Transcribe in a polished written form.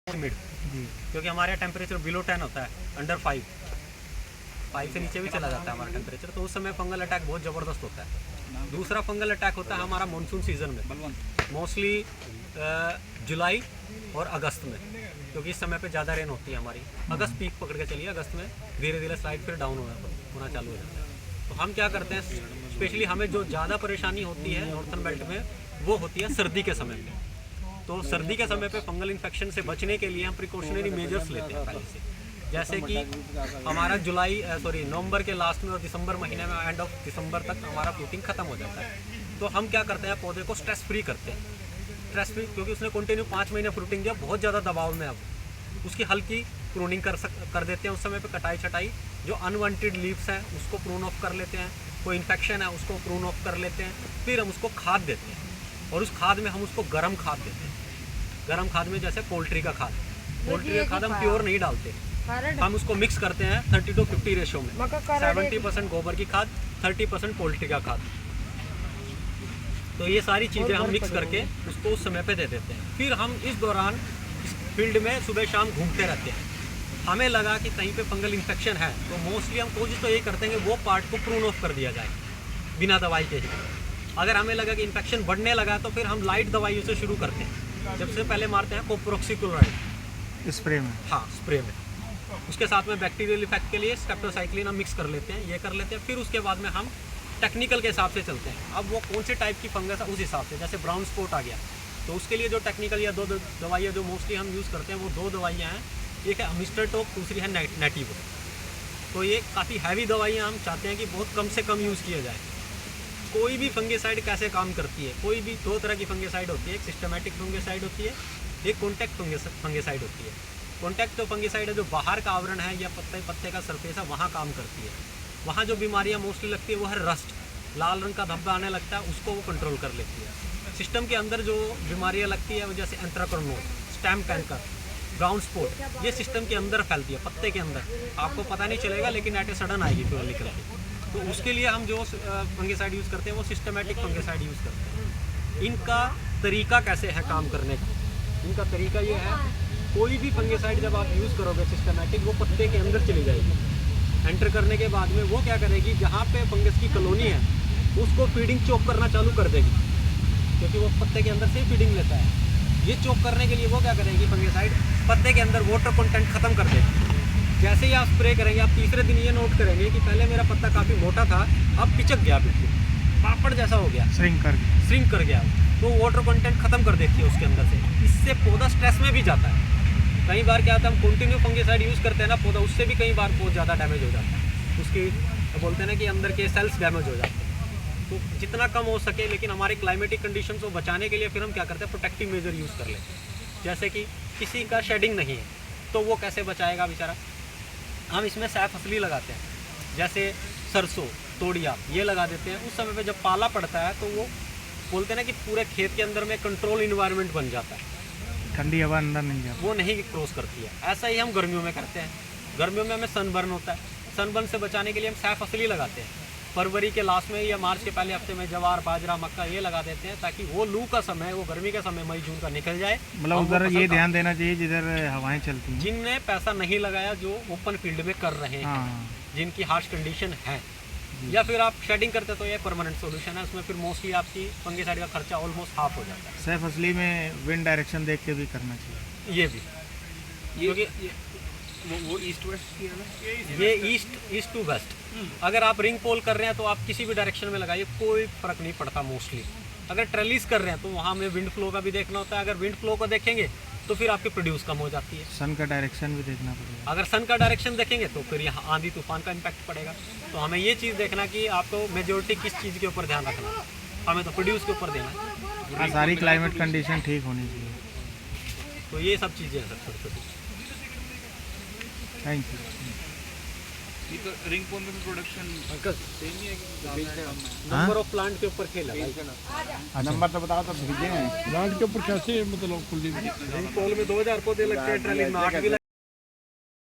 Mid क्योंकि हमारे यहाँ टेम्परेचर बिलो 10 होता है, अंडर 5 से नीचे भी चला जाता है हमारा टेम्परेचर, तो उस समय फंगल अटैक बहुत ज़बरदस्त होता है। दूसरा फंगल अटैक होता है हमारा मानसून सीज़न में, मोस्टली जुलाई और अगस्त में, क्योंकि इस समय पे ज़्यादा रेन होती है हमारी। अगस्त पीक पकड़ के चलिए, अगस्त में धीरे धीरे स्लाइड फिर डाउन होना चालू हो जाता है। तो हम क्या करते हैं, स्पेशली हमें जो ज़्यादा परेशानी होती है नॉर्थन बेल्ट में, वो होती है सर्दी के समय में। तो सर्दी के समय पे फंगल इन्फेक्शन से बचने के लिए हम प्रिकॉशनरी मेजर्स लेते हैं पहले से, जैसे कि हमारा नवंबर के लास्ट में और दिसंबर महीने में, एंड ऑफ दिसंबर तक हमारा फ्रूटिंग खत्म हो जाता है। तो हम क्या करते हैं, पौधे को स्ट्रेस फ्री करते हैं। स्ट्रेस फ्री क्योंकि उसने कंटिन्यू 5 महीने फ्रूटिंग दिया, बहुत ज़्यादा दबाव में, अब उसकी हल्की प्रूनिंग कर देते हैं। उस समय पे कटाई छटाई, जो अनवांटेड लीव्स हैं उसको प्रून ऑफ कर लेते हैं, कोई इन्फेक्शन है उसको प्रून ऑफ कर लेते हैं। फिर हम उसको खाद देते हैं, और उस खाद में हम उसको गर्म खाद देते हैं। गर्म खाद में जैसे पोल्ट्री का खाद हम प्योर नहीं डालते, हम उसको मिक्स करते हैं 30 to 50 रेशो में। 70% गोबर की खाद, 30% पोल्ट्री का खाद। तो ये सारी चीज़ें हम मिक्स करके उसको उस समय पे दे देते हैं। फिर हम इस दौरान फील्ड में सुबह शाम घूमते रहते हैं। हमें लगा कि कहीं पे फंगल इन्फेक्शन है, तो मोस्टली हम कोशिश तो ये करते हैं कि वो पार्ट को प्रून ऑफ कर दिया जाए बिना दवाई के ही। अगर हमें लगा कि इन्फेक्शन बढ़ने लगा, तो फिर हम लाइट दवाइयों से शुरू करते हैं। सबसे पहले मारते हैं कोप्रोक्सिक्लोराइड स्प्रे में, हाँ स्प्रे में। उसके साथ में बैक्टीरियल इफेक्ट के लिए स्ट्रेप्टोसाइक्लिन हम मिक्स कर लेते हैं, ये कर लेते हैं। फिर उसके बाद में हम टेक्निकल के हिसाब से चलते हैं। अब वो कौन से टाइप की फंगस है उस हिसाब से, जैसे ब्राउन स्पॉट आ गया, तो उसके लिए जो टेक्निकल या दो दवाइयाँ जो मोस्टली हम यूज़ करते हैं, वो 2 दवाइयाँ हैं। एक है अमिस्टरटॉप, दूसरी है नेटिवो। तो ये काफ़ी हैवी दवाइयाँ हम चाहते हैं कि बहुत कम से कम यूज़ किया जाए। कोई भी फंगिसाइड कैसे काम करती है, कोई भी 2 तरह की फंगिसाइड होती है, एक सिस्टमैटिक फंगिसाइड होती है, एक कॉन्टैक्ट फंगिसाइड होती है। कॉन्टैक्ट तो फंगिसाइड है जो बाहर का आवरण है या पत्ते का सरफेस है, वहाँ काम करती है। वहाँ जो बीमारियाँ मोस्टली लगती है वो है रस्ट, लाल रंग का धब्बा आने लगता है, उसको वो कंट्रोल कर लेती है। सिस्टम के अंदर जो बीमारियाँ लगती है वो जैसे anthracnose, stem canker, brown spot, ये सिस्टम के अंदर फैलती है, पत्ते के अंदर। आपको पता नहीं चलेगा, लेकिन एट ए सडन आएगी फिर निकल के। तो उसके लिए हम जो फंगिसाइड यूज़ करते हैं वो सिस्टमेटिक फंगिसाइड यूज़ करते हैं। इनका तरीका कैसे है काम करने का, इनका तरीका ये है, कोई भी फंगिसाइड जब आप यूज़ करोगे सिस्टमेटिक, वो पत्ते के अंदर चली जाएगी। एंटर करने के बाद में वो क्या करेगी, जहाँ पे फंगस की कॉलोनी है उसको फीडिंग चोक करना चालू कर देगी, क्योंकि वो पत्ते के अंदर से ही फीडिंग लेता है। ये चोक करने के लिए वो क्या करेगी, फंगिसाइड पत्ते के अंदर वाटर कंटेंट खत्म कर देगी। जैसे ही आप स्प्रे करेंगे, आप तीसरे दिन ये नोट करेंगे कि पहले मेरा पत्ता काफ़ी मोटा था, अब पिचक गया, बिल्कुल पापड़ जैसा हो गया, श्रिंक कर गया। तो वाटर कंटेंट खत्म कर देती है उसके अंदर से। इससे पौधा स्ट्रेस में भी जाता है। कई बार क्या होता है, हम कंटिन्यू फंगिसाइड यूज़ करते हैं ना, पौधा उससे भी कई बार बहुत ज़्यादा डैमेज हो जाता है। उसकी बोलते हैं ना कि अंदर के सेल्स डैमेज हो जाते हैं। तो जितना कम हो सके, लेकिन हमारे क्लाइमेटिक कंडीशन को बचाने के लिए फिर हम क्या करते हैं, प्रोटेक्टिव मेजर यूज़ कर लेते हैं। जैसे कि किसी का शेडिंग नहीं है, तो वो कैसे बचाएगा बेचारा, हम इसमें सैफ असली लगाते हैं, जैसे सरसों, तोड़िया, ये लगा देते हैं। उस समय पे जब पाला पड़ता है, तो वो बोलते हैं ना कि पूरे खेत के अंदर में कंट्रोल इन्वायरमेंट बन जाता है, ठंडी हवा अंदर नहीं जाती, वो नहीं क्रॉस करती है। ऐसा ही हम गर्मियों में करते हैं। गर्मियों में हमें सनबर्न होता है, सनबर्न से बचाने के लिए हम सैफ असली लगाते हैं। फरवरी के लास्ट में या मार्च के पहले हफ्ते में जवार, बाजरा, मक्का ये लगा देते हैं, ताकि वो लू का समय, वो गर्मी का समय मई जून का निकल जाए। मतलब उधर ये ध्यान देना चाहिए जिधर हवाएं चलती हैं, जिनने पैसा नहीं लगाया, जो ओपन फील्ड में कर रहे हैं, जिनकी हार्श कंडीशन है, या फिर आप शेडिंग करते तो ये परमानेंट सॉल्यूशन है। उसमें फिर मोस्टली आपकी फंगिसाइड का खर्चा ऑलमोस्ट हाफ हो जाता है। सैफ असली में विंड डायरेक्शन देख के भी करना चाहिए। ये भी क्योंकि वो ईस्ट वेस्ट की है ना, ये ईस्ट टू वेस्ट। अगर आप रिंग पोल कर रहे हैं तो आप किसी भी डायरेक्शन में लगाइए, कोई फर्क नहीं पड़ता मोस्टली। अगर ट्रेलिस कर रहे हैं तो वहाँ हमें विंड फ्लो का भी देखना होता है। अगर विंड फ्लो को देखेंगे तो फिर आपकी प्रोड्यूस कम हो जाती है। सन का डायरेक्शन भी देखना पड़ेगा। अगर सन का डायरेक्शन देखेंगे तो फिर यहाँ आंधी तूफान का इम्पैक्ट पड़ेगा। तो हमें ये चीज़ देखना कि आपको मेजोरिटी किस चीज़ के ऊपर ध्यान रखना है, हमें तो प्रोड्यूस के ऊपर देना है। सारी क्लाइमेट कंडीशन ठीक होनी चाहिए। तो ये सब चीज़ें हैं सर, छोटी छोटी। Thank you. ये तो रिंग पोल में भी प्रोडक्शन सेम ही है कि नंबर ऑफ प्लांट के ऊपर खेला भाई। नंबर तो बताओ, तो भेजें प्लांट के ऊपर कैसे, मतलब कुल रिंग पोल में 2000 पौधे लगते हैं, ट्रेलिस में 8 भी